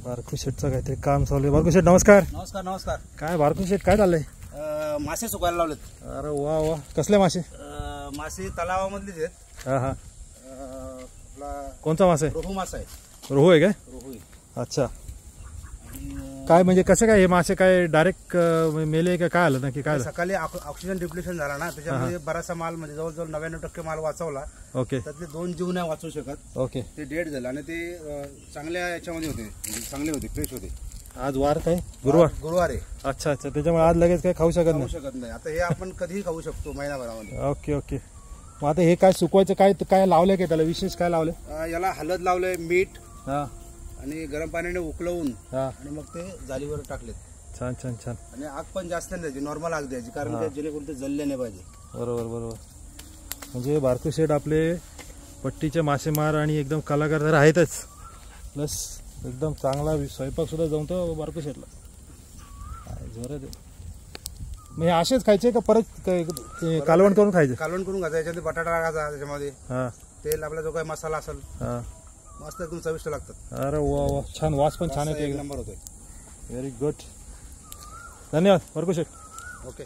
बारकू शेटचं काहीतरी काम चालू आहे. बारकू शेट नमस्कार. नमस्कार नमस्कार. काय बारकू शेट काय चाललंय? मासे सुकायला लावलेत. अरे वा वा, कसले मासे? मासे तलावामधलेच आहेत. हा हा, आपला कोणता मासे? रोहू मासा आहे. रोहू आहे काय? रोहू आहे. अच्छा, काय म्हणजे कसं काय हे मासे काय डायरेक्ट मेले का काय आलं ना की काय? सकाळी ऑक्सिजन डिप्लेशन झाला ना, त्याच्यामध्ये बराचसा माल म्हणजे जवळजवळ 99% माल वाचवला. ओके. त्यातले 2 जीव नाही वाचवू शकत. ओके. ते डेड झाले आणि ते चांगल्या याच्यामध्ये होते, म्हणजे चांगले होते, फ्रेश होते. आज वार काय? गुरुवार आहे. अच्छा अच्छा, त्याच्यामुळे आज लगेच काय खाऊ शकत नाही. आता हे आपण कधीही खाऊ शकतो महिनाभरामध्ये. Okay okay. मग आता हे काय सुकवायचं काय काय लावलंय काय त्याला? विशेष काय लावलंय? याला हळद लावलंय, मीठ हा आणि गरम पाण्याने उकळवून हा, आणि मग ते जालीवर टाकलेत. छान छान छान. आणि आग पण जास्त नाही द्यायची, नॉर्मल आग द्यायची, कारण ते जेणेकरून ते जळले नाही पाहिजे. बरोबर बरोबर. म्हणजे बारकू शेट आपले पट्टीचे मासेमार आणि एकदम कलाकार तर आहेतच, प्लस एकदम चांगला स्वयंपाक सुद्धा जमतो बारकू शेटला. जोरात. मग हे असेच खायचे का परत कालवण करून खायचे? कालवण करून खायचं. याच्यामध्ये बटाटा टाकायचा, त्याच्यामध्ये हा तेल, आपला जो काही मसाला असेल, हा, मस्त एकदम चविष्ट लागतात. अरे वा वा, छान. वास पण छान येतो, एक नंबर होतोय. Very good. धन्यवाद बारकू शेट. ओके.